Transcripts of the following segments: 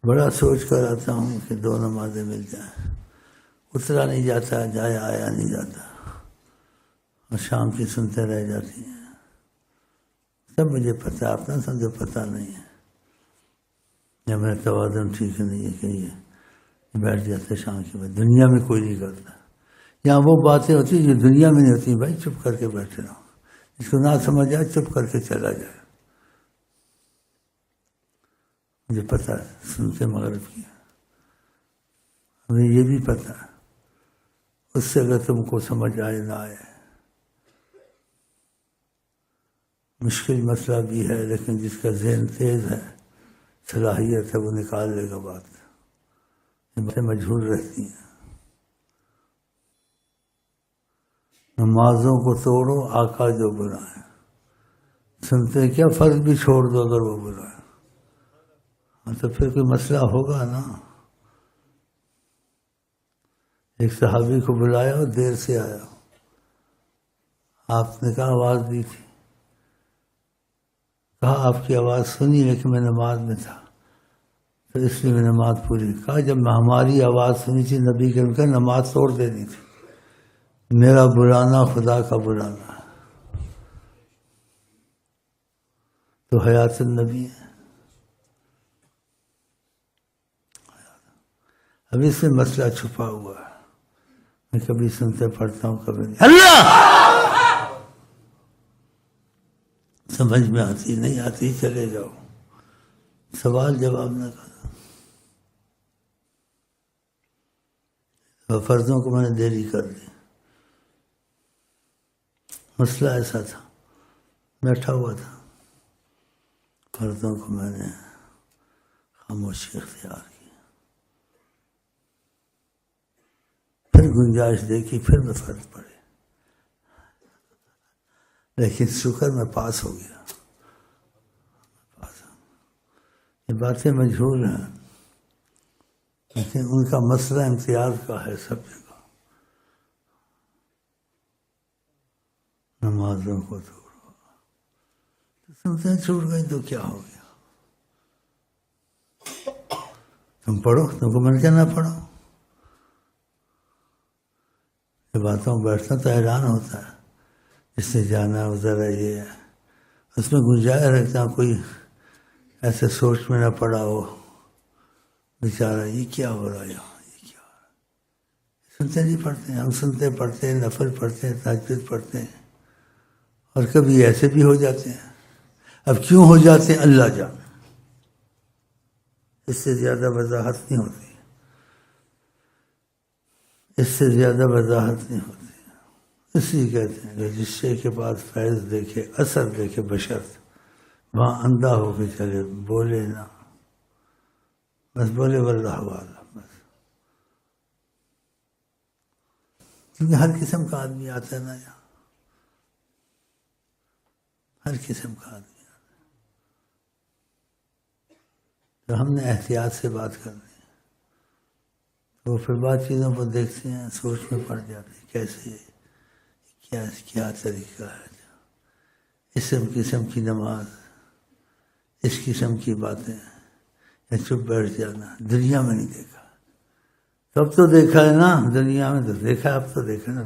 بڑا سوچ کر آتا ہوں کہ 2 نمازیں مل جائیں، اترا نہیں جاتا، جایا آیا نہیں جاتا، اور شام کی سنتے رہ جاتی ہیں. سب مجھے پتہ ہے، اپنا سمجھو پتہ نہیں ہے، یا میرا توازن ٹھیک نہیں ہے کہ یہ بیٹھ جاتے شام کے بعد. دنیا میں کوئی نہیں کرتا. یہاں وہ باتیں ہوتی جو دنیا میں نہیں ہوتی. بھائی چپ کر کے بیٹھے رہو، جس کو نہ سمجھ آئے چپ کر کے چلا جائے. مجھے پتہ ہے سنتے مغرب کی، ہمیں یہ بھی پتہ ہے اس سے اگر تم کو سمجھ آئے نہ آئے. مشکل مسئلہ بھی ہے، لیکن جس کا ذہن تیز ہے، صلاحیت ہے، وہ نکال لے گا بات. یہ باتیں مجہول رہتی ہیں. نمازوں کو توڑو، آقا جو بلائے. سنتے کیا، فرض بھی چھوڑ دو اگر وہ بلائے. تو پھر کوئی مسئلہ ہوگا نا. ایک صحابی کو بلایا اور دیر سے آیا. آپ نے کہا آواز دی تھی، کہا آپ کی آواز سنی لیکن میں نماز میں تھا تو اس لیے میں نماز پوری. کہا جب میں ہماری آواز سنی تھی نبی کریم کا، نماز توڑ دینی تھی. میرا بلانا خدا کا بلانا ہے، تو حیات النبی ہے. اب اس میں مسئلہ چھپا ہوا ہے. میں کبھی سنتے پڑھتا ہوں، کبھی نہیں. اللہ سمجھ میں آتی نہیں آتی چلے جاؤ، سوال جواب نہ کرو. فرضوں کو میں نے دیری کر دی. مسئلہ ایسا تھا، بیٹھا ہوا تھا، فرضوں کو میں نے خاموشی اختیار کی. پھر گنجائش دیکھی، پھر میں فرض پڑے، لیکن شکر میں پاس ہو گیا. یہ باتیں مجہول ہیں، لیکن ان کا مسئلہ امتیاز کا ہے سب جگہ. نمازوں کو توڑو، سنتے چھوٹ گئی تو کیا ہو گیا. تم پڑھو، تم کو میں نے کیا نہ پڑھو. یہ باتوں بیٹھتا تو حیران ہوتا ہے. اس سے جانا ادھر ہے، یہ ہے، اس میں گنجائش رکھتا ہوں کوئی ایسے سوچ میں نہ پڑا ہو بیچارہ یہ کیا ہو رہا ہے یہاں، یہ کیا ہو رہا ہے. سنتے نہیں پڑھتے ہیں، ہم سنتے پڑھتے ہیں، نفل پڑھتے ہیں، تہجد پڑھتے ہیں، اور کبھی ایسے بھی ہو جاتے ہیں. اب کیوں ہو جاتے ہیں اللہ جانے. اس سے زیادہ وضاحت نہیں ہوتی، اس سے زیادہ وضاحت نہیں ہوتی. اسی کہتے ہیں کہ جس شے کے پاس فیض دیکھے، اثر دیکھے بشرط، وہاں اندھا ہو کے چلے، بولے نہ، بس بولے واللہ والا بس. کیونکہ ہر قسم کا آدمی آتا ہے نا یہاں، ہر قسم کا آدمی آتا ہے. تو ہم نے احتیاط سے بات کرنی ہے. وہ پھر بات چیزوں کو دیکھتے ہیں، سوچ میں پڑ جاتے ہیں کیسے، کیا طریقہ ہے. اس قسم کی نماز، اس قسم کی باتیں، یا چپ بیٹھ جانا. دنیا میں نہیں دیکھا، تب تو دیکھا ہے نا. دنیا میں تو دیکھا، اب تو دیکھا نا.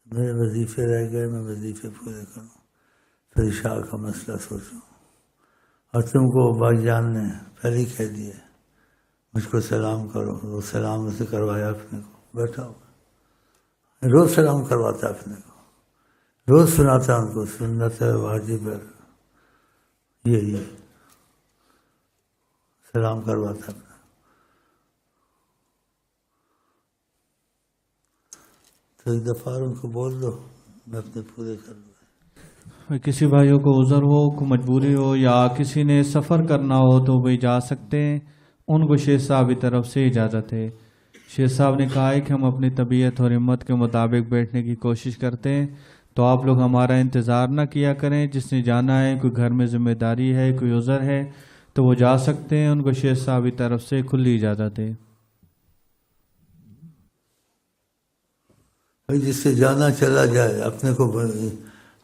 میرے وظیفے رہ گئے، میں وظیفے پورے کروں، پھر عشاء کا مسئلہ سوچوں. اور تم کو بھائی جان نے پہلے ہی کہہ دیا مجھ کو سلام کرو. وہ سلام اسے کروایا اپنے کو، بیٹھا ہوا روز سلام کرواتا اپنے کو، روز سناتا ان کو سنت ہے واجب ہے، یہ سلام کرواتا اپنا. تو ایک دفعہ ان کو بول دو، میں اپنے پورے کر لوں. کسی بھائیوں کو عذر ہو، کو مجبوری ہو، یا کسی نے سفر کرنا ہو تو وہ جا سکتے ہیں. ان کو شیخ صاحب کی طرف سے اجازت ہے. شیخ صاحب نے کہا ہے کہ ہم اپنی طبیعت اور ہمت کے مطابق بیٹھنے کی کوشش کرتے ہیں، تو آپ لوگ ہمارا انتظار نہ کیا کریں. جس نے جانا ہے، کوئی گھر میں ذمہ داری ہے، کوئی عذر ہے، تو وہ جا سکتے ہیں. ان کو شیخ صاحب کی طرف سے کھلی اجازت ہے. جس سے جانا چلا جائے، اپنے کو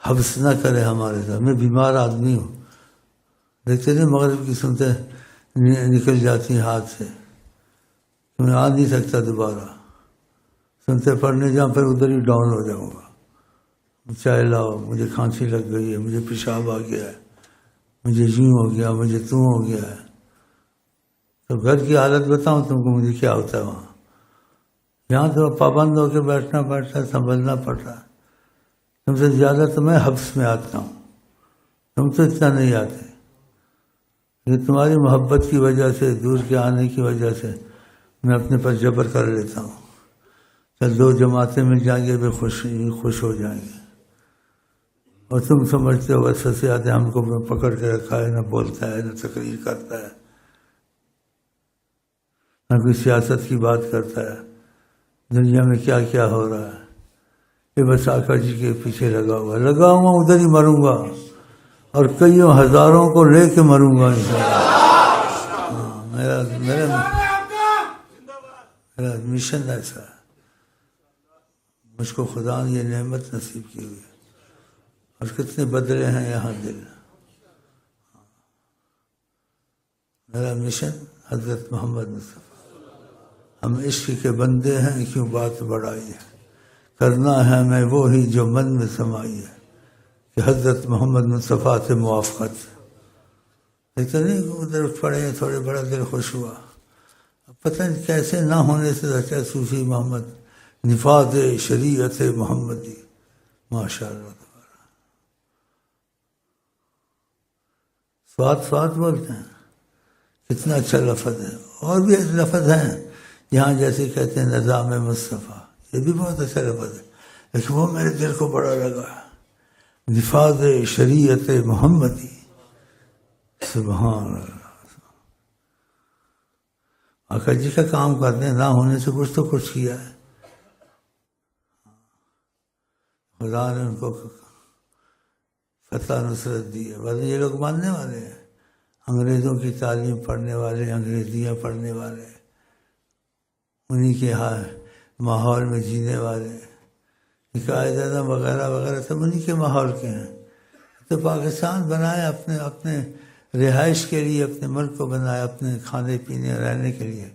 حبس نہ کرے ہمارے ساتھ. میں بیمار آدمی ہوں، دیکھتے نہیں مغرب کی سنتے نکل جاتی ہیں ہاتھ سے، میں آ نہیں سکتا دوبارہ، سنتے پڑھنے جاؤں پھر ادھر ہی ڈاؤن ہو جاؤں گا، چائے لاؤ، مجھے کھانسی لگ گئی ہے، مجھے پیشاب آ گیا ہے، مجھے یوں ہو گیا، مجھے توں ہو گیا ہے۔ تو گھر کی حالت بتاؤں تم کو مجھے کیا ہوتا ہے وہاں، یہاں تو پابند ہو کے بیٹھنا پڑتا ہے، سنبھلنا پڑتا ہے۔ تم سے زیادہ تو میں حبس میں آتا ہوں، تم تو اتنا نہیں آتے، یہ تمہاری محبت کی وجہ سے، دور کے آنے کی وجہ سے میں اپنے پر جبر کر لیتا ہوں۔ چل 2 جماعتیں مل جائیں گے بھی خوش ہو جائیں گے، اور تم سمجھتے ہو بس فسیات ہم کو پکڑ کے رکھا ہے، نہ بولتا ہے، نہ تقریر کرتا ہے، نہ کوئی سیاست کی بات کرتا ہے، دنیا میں کیا کیا ہو رہا ہے، یہ بس آقا جی کے پیچھے لگا ہوا ادھر ہی مروں گا، اور کئیوں ہزاروں کو لے کے مروں گا انشاءاللہ۔ میرا مشن ایسا ہے، مجھ کو خدا نے یہ نعمت نصیب کی ہوئی ہے، اور کتنے بدلے ہیں یہاں دل۔ میرا مشن حضرت محمد مصطفیٰ، ہم عشق کے بندے ہیں، کیوں بات بڑھائی ہے، کرنا ہے ہمیں وہی جو من میں سمائی ہے، کہ حضرت محمد مصطفیٰ سے موافقت۔ دیکھتے نہیں ادھر اٹھ پڑے ہیں، تھوڑے بڑا دل خوش ہوا، اب پتہ نہیں کیسے نہ ہونے سے رچا صوفی محمد، نفاذ شریعت محمدی، ماشاء اللہ۔ سواد بولتے ہیں، کتنا اچھا لفظ ہے، اور بھی لفظ ہیں یہاں جیسے کہتے ہیں نظام مصطفیٰ، یہ بھی بہت اچھا لفظ ہے، لیکن وہ میرے دل کو بڑا لگا، نفاذ شریعت محمدی، سبحان اللہ۔ آقا جی کا کام کرتے ہیں، نہ ہونے سے کچھ تو کچھ کیا ہے، خدا نے ان کو فتح نصرت دی ہے، ورنہ یہ لوگ ماننے والے ہیں، انگریزوں کی تعلیم پڑھنے والے، انگریزیاں پڑھنے والے، انہی کے ماحول میں جینے والے، قائد اعظم وغیرہ وغیرہ سب انہی کے ماحول کے ہیں۔ تو پاکستان بنایا اپنے رہائش کے لیے، اپنے ملک کو بنایا اپنے کھانے پینے رہنے کے لیے،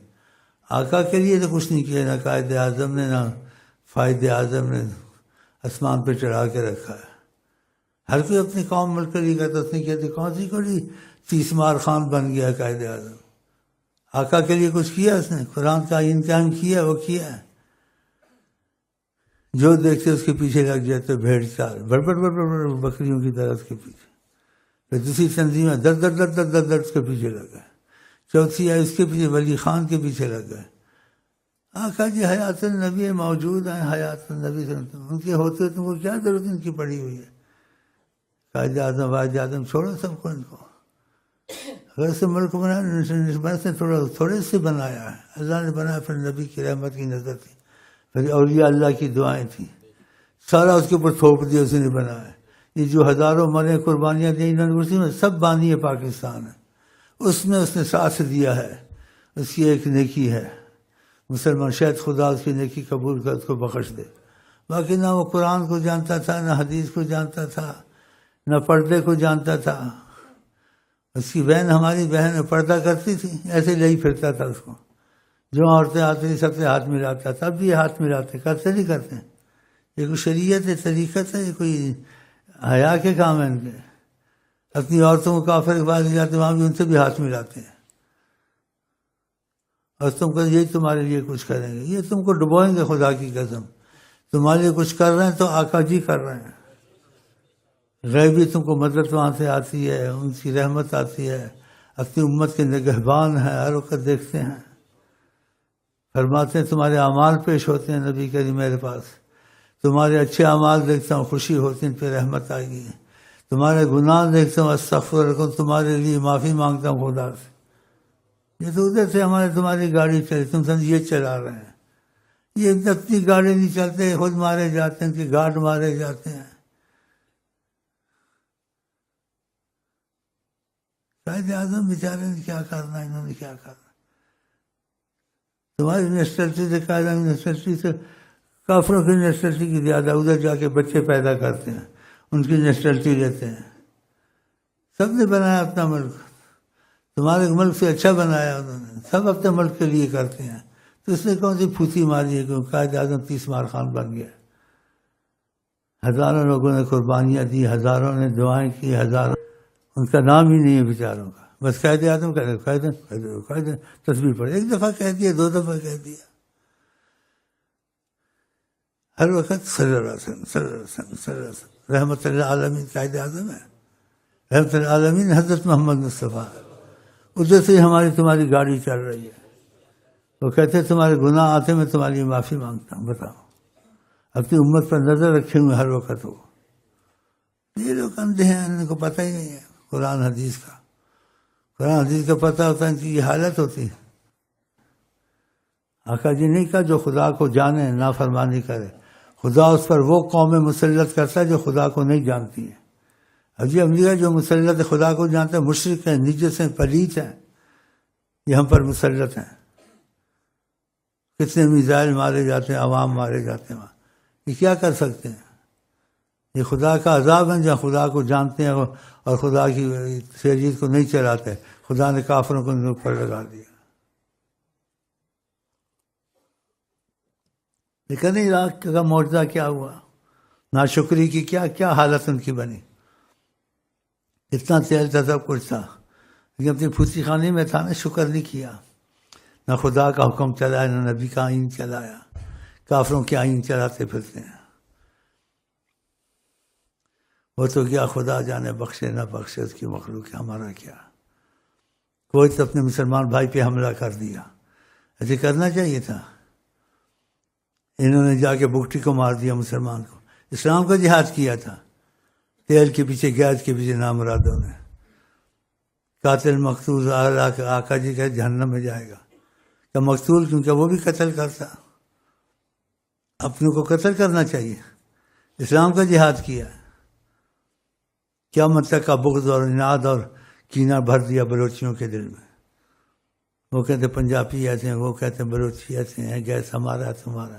آقا کے لیے تو کچھ نہیں کیا، نہ قائد اعظم نے نہ فائد اعظم نے آسمان پہ چڑھا کے رکھا ہے۔ ہر کوئی اپنی قوم ملک کے لیے کرتا، اس نے کیا تھی کون سی کوئی 30 مار خان بن گیا قائد اعظم، آقا کے لیے کچھ کیا اس نے؟ قرآن کا امتحان کیا، وہ کیا ہے، جو دیکھتے اس کے پیچھے لگ جاتے، بھیڑ چال بڑ بکریوں کی طرح اس کے پیچھے، پھر دوسری تنظیم ہے در اس کے پیچھے لگ گئے، چوتھی ہے اس کے پیچھے ولی خان کے پیچھے لگ گئے۔ آقا جی حیات النبی موجود ہیں، حیات النبی ان کے ہوتے تم کو کیا ضرورت ان کی پڑی ہوئی ہے؟ قائد اعظم واحد اعظم چھوڑو سب کو، ان کو اگر سے ملک بنا تھوڑے سے بنایا ہے، اللہ نے بنایا، پھر نبی کی رحمت کی نظر تھی، پھر اولیاء اللہ کی دعائیں تھیں، سارا اس کے اوپر تھوپ دیا، اس نے بنایا۔ یہ جو ہزاروں مرے قربانیاں دیں یونیورسٹی میں، سب بانی ہے پاکستان ہے، اس میں اس نے ساتھ دیا ہے، اس کی ایک نیکی ہے، مسلمان شاید خدا اس کی نیکی قبول کر اس کو بخش دے۔ باقی نہ وہ قرآن کو جانتا تھا، نہ حدیث کو جانتا تھا، نہ پردے کو جانتا تھا۔ اس کی بہن، ہماری بہن پردہ کرتی تھی، ایسے لے ہی پھرتا تھا اس کو، جو عورتیں آتی تھیں سب سے ہاتھ ملاتا تھا، اب بھی ہاتھ ملاتے، کرتے نہیں کرتے، یہ کوئی شریعت ہے، طریقت ہے، یہ کوئی حیا کے کام ہے ان کے۔ اپنی عورتوں کو کافر کے پاس لے جاتے، وہاں بھی ان سے بھی ہاتھ ملاتے ہیں، اور تم کو یہی تمہارے لیے کچھ کریں گے، یہ تم کو ڈبوئیں گے، خدا کی قسم تمہارے لیے کچھ کر رہے ہیں تو آقا جی کر رہے ہیں۔ غیبی تم کو مدد وہاں سے آتی ہے، ان کی رحمت آتی ہے، اپنی امت کے نگہبان ہیں، ہر وقت دیکھتے ہیں، فرماتے ہیں تمہارے اعمال پیش ہوتے ہیں نبی کریم میرے پاس، تمہارے اچھے اعمال دیکھتا ہوں، خوشی ہوتی ہے، ان پہ رحمت آئے گی، تمہارے گناہ دیکھتا ہوں، استغفر لکم، تمہارے لیے معافی مانگتا ہوں خدا سے۔ یہ تو ادھر سے تمہاری گاڑی چلی، تم سمجھ یہ چلا رہے ہیں، یہ اپنی گاڑی نہیں چلتے، خود مارے جاتے ہیں، ان کے گارڈ مارے جاتے ہیں۔ قائد اعظم بیچارے نے کیا کرنا، انہوں نے کیا کرنا؟ تمہاری نیشنلٹی سے، قائد اعظم نیشنلٹی سے، کافروں کی نیشنلٹی کی زیادہ، ادھر جا کے بچے پیدا کرتے ہیں، ان کی نیشنلٹی لیتے ہیں، سب نے بنایا اپنا ملک، تمہارے ملک سے اچھا بنایا انہوں نے، سب اپنے ملک کے لیے کرتے ہیں، تو اس نے کون سی پھوسی ماری ہے کہ قائد اعظم 30 مار خان بن گیا؟ ہزاروں لوگوں نے قربانیاں دی، ہزاروں نے دعائیں کی، ہزاروں، ان کا نام ہی نہیں ہے بیچاروں کا، بس قائد اعظم قائد تصویر پڑے، ایک دفعہ کہہ دیا، 2 دفعہ کہہ دیا، ہر وقت صلی اللہ علیہ وسلم صلی اللہ علیہ وسلم صلی اللہ علیہ وسلم، رحمت اللہ عالمین قائد اعظم ہے، رحمت اللہ عالمین حضرت محمد مصطفیٰ، ادھر سے ہماری تمہاری گاڑی چل رہی ہے، وہ کہتے تمہارے گناہ آتے میں تمہاری معافی مانگتا ہوں، بتاؤ، اپنی امت پر نظر رکھے ہوئے ہر وقت ہو، یہ لوگ اندھے ہیں، ان کو پتہ ہی نہیں ہے قرآن حدیث کا، قرآن حدیث کا پتہ ہوتا ہے ان کی یہ حالت ہوتی ہے۔ آقا جی نہیں کہا جو خدا کو جانے نافرمانی کرے، خدا اس پر وہ قوم مسلط کرتا ہے جو خدا کو نہیں جانتی ہے۔ حجی امریکہ جو مسلط خدا کو جانتے ہیں مشرک ہیں، نجس ہیں، پلیت ہیں، یہ ہم پر مسلط ہیں، کتنے میزائل مارے جاتے ہیں، عوام مارے جاتے ہیں وہاں، یہ کیا کر سکتے ہیں؟ یہ خدا کا عذاب ہے جہاں خدا کو جانتے ہیں اور خدا کی شریعت کو نہیں چلاتے، خدا نے کافروں کو ان پر لگا دیا۔ لیکن عراق کا معجزہ کیا ہوا، ناشکری کی کیا حالت ان کی بنی، اتنا تیل تھا، سب کچھ تھا، لیکن اپنی پھوسی خانے میں تھا نا، شکر نہیں کیا، نہ خدا کا حکم چلایا، نہ نبی کا آئین چلایا، کافروں کے آئین چلاتے پھرتے ہیں۔ وہ تو کیا خدا جانے بخشے نہ بخشے، اس کی مخلوق ہے، ہمارا کیا؟ کوئی تو اپنے مسلمان بھائی پہ حملہ کر دیا، ایسے کرنا چاہیے تھا، انہوں نے جا کے بگٹی کو مار دیا، مسلمان کو، اسلام کا جہاد کیا تھا، تیل کے پیچھے گیس کے پیچھے نامرادوں نے، قاتل مقتول آقا جی کہ جہنم میں جائے گا، کہ مقتول کیونکہ وہ بھی قتل کرتا، اپنوں کو قتل کرنا چاہیے، اسلام کا جہاد کیا، کیا مطلب کا بغض اور اناد اور کینہ بھر دیا بلوچیوں کے دل میں، وہ کہتے پنجابی ایسے ہیں، وہ کہتے بلوچی ایسے ہیں، گیس ہمارا تمہارا،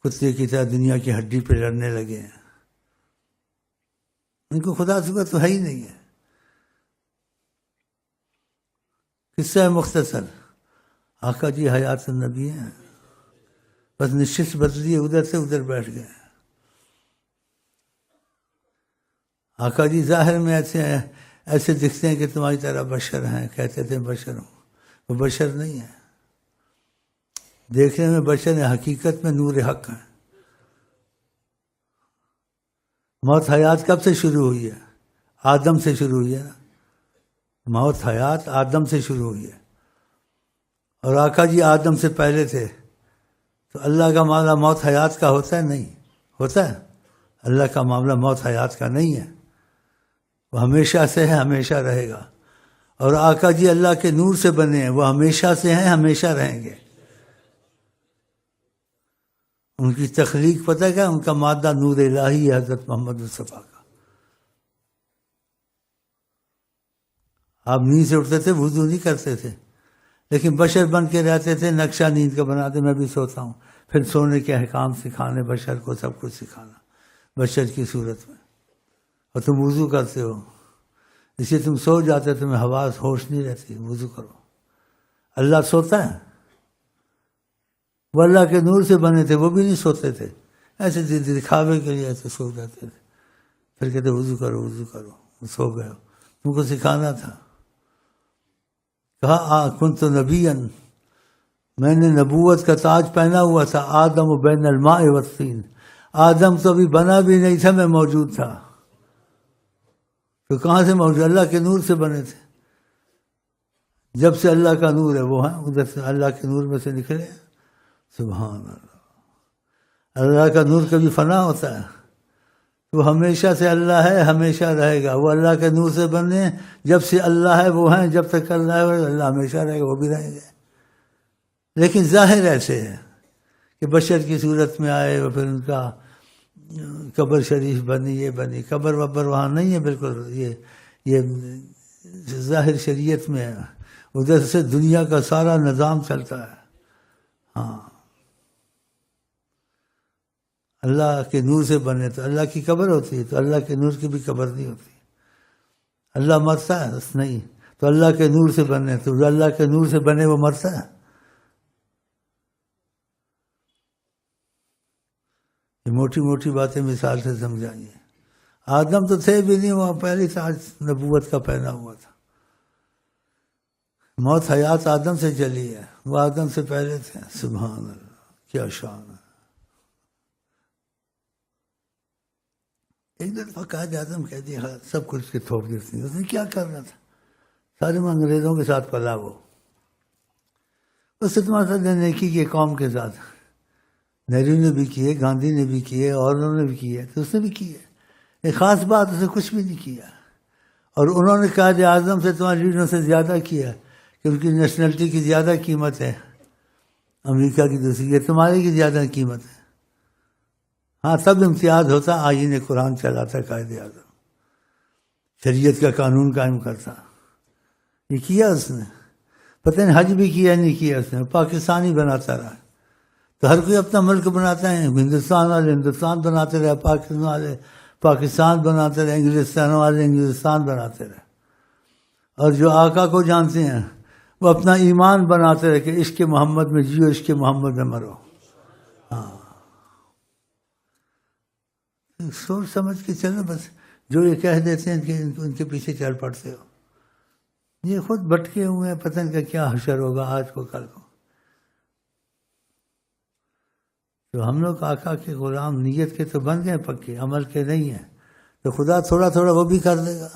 کتے کی طرح دنیا کی ہڈی پہ لڑنے لگے ہیں، ان کو خدا سوا تو ہے ہی نہیں ہے۔ قصہ مختصر، آقا جی حیات النبی ہیں، بس نشست بدلی، ادھر سے ادھر بیٹھ گئے۔ آقا جی ظاہر میں ایسے دکھتے ہیں کہ تمہاری طرح بشر ہیں، کہتے تھے بشر ہوں، وہ بشر نہیں ہے، دیکھنے میں بشر ہیں، حقیقت میں نور حق ہیں۔ موت حیات کب سے شروع ہوئی ہے؟ آدم سے شروع ہوئی ہے نا، موت حیات آدم سے شروع ہوئی ہے، اور آقا جی آدم سے پہلے تھے، تو اللہ کا معاملہ موت حیات کا ہوتا ہے؟ نہیں ہوتا ہے، اللہ کا معاملہ موت حیات کا نہیں ہے، وہ ہمیشہ سے ہے، ہمیشہ رہے گا، اور آقا جی اللہ کے نور سے بنے ہیں، وہ ہمیشہ سے ہیں، ہمیشہ رہیں گے۔ ان کی تخلیق پتہ کیا، ان کا مادہ نور الہی ہے، حضرت محمد مصطفیٰ کا۔ آپ نیند سے اٹھتے تھے، وضو نہیں کرتے تھے، لیکن بشر بن کے رہتے تھے، نقشہ نیند کا بناتے، میں بھی سوتا ہوں، پھر سونے کے احکام سکھانے بشر کو، سب کچھ سکھانا بشر کی صورت میں، اور تم وضو کرتے ہو، اس لیے تم سو جاتے، تمہیں حواس ہوش نہیں رہتی، وضو کرو۔ اللہ سوتا ہے؟ وہ اللہ کے نور سے بنے تھے، وہ بھی نہیں سوتے تھے، ایسے دکھاوے کے لیے ایسے سو جاتے تھے، پھر کہتے وضو کرو وضو کرو، سو گئے ہو، تم کو سکھانا تھا۔ کہا کنت نبیا، میں نے نبوت کا تاج پہنا ہوا تھا، آدم بین الماء والطین، آدم تو ابھی بنا بھی نہیں تھا، میں موجود تھا، تو کہاں سے موجود؟ اللہ کے نور سے بنے تھے، جب سے اللہ کا نور ہے وہ ہیں، ادھر سے اللہ کے نور میں سے نکلے، سبحان اللہ۔ اللہ کا نور کبھی فنا ہوتا ہے؟ وہ ہمیشہ سے اللہ ہے، ہمیشہ رہے گا، وہ اللہ کے نور سے بنے، جب سے اللہ ہے وہ ہیں، جب تک اللہ ہے اللہ ہمیشہ رہے گا، وہ بھی رہیں گے۔ لیکن ظاہر ایسے ہے کہ بشر کی صورت میں آئے، اور پھر ان کا قبر شریف بنی، یہ بنی، قبر وبر وہاں نہیں ہے بالکل، یہ ظاہر شریعت میں ہے، ادھر سے دنیا کا سارا نظام چلتا ہے۔ ہاں، اللہ کے نور سے بنے تو اللہ کی قبر ہوتی ہے، تو اللہ کے نور کی بھی قبر نہیں ہوتی۔ اللہ مرتا ہے؟ بس نہیں. تو اللہ کے نور سے بنے، تو جو اللہ کے نور سے بنے وہ مرتا ہے؟ یہ موٹی موٹی باتیں مثال سے سمجھائیے. آدم تو تھے بھی نہیں، وہاں پہلی سے آج نبوت کا پہنا ہوا تھا. موت حیات آدم سے چلی ہے، وہ آدم سے پہلے تھے. سبحان اللہ، کیا شان ہے. ایک دفعہ قائد اعظم کہہ دیا سب کچھ کے تھوپ دیتی. اس نے کیا کرنا تھا؟ سارے میں انگریزوں کے ساتھ پلا وہ. اس سے تمہارا نیکی کی قوم کے ساتھ. نہرو نے بھی کیے، گاندھی نے بھی کیے، اور انہوں نے بھی کیے، تو اس نے بھی کیے. ایک خاص بات اس نے کچھ بھی نہیں کیا. اور انہوں نے قائد اعظم سے تمہارے لیڈروں سے زیادہ کیا کہ ان کی نیشنلٹی کی زیادہ قیمت ہے امریکہ کی دوسری، یہ تمہارے کی زیادہ قیمت ہے. ہاں تب امتیاز ہوتا، آئین قرآن چلاتا قائد اعظم، شریعت کا قانون قائم کرتا. یہ کیا اس نے. پتہ نہیں حج بھی کیا نہیں کیا اس نے. پاکستانی بناتا رہا. تو ہر کوئی اپنا ملک بناتا ہے. ہندوستان والے ہندوستان بناتے رہے، پاکستان والے پاکستان بناتے رہے، انگلستان والے انگلستان بناتے رہے. اور جو آقا کو جانتے ہیں وہ اپنا ایمان بناتے رہے کہ عشق محمد میں جیو، عشق محمد میں مرو. ہاں سوچ سمجھ کے چلو. بس جو یہ کہہ دیتے ہیں کہ ان کے پیچھے چل پڑتے ہو. یہ خود بھٹکے ہوئے ہیں، پتہ نہیں کیا حشر ہوگا آج کو کل کو. تو ہم لوگ آقا کے غلام نیت کے تو بن گئے پکے، عمل کے نہیں ہیں. تو خدا تھوڑا تھوڑا وہ بھی کر دے گا.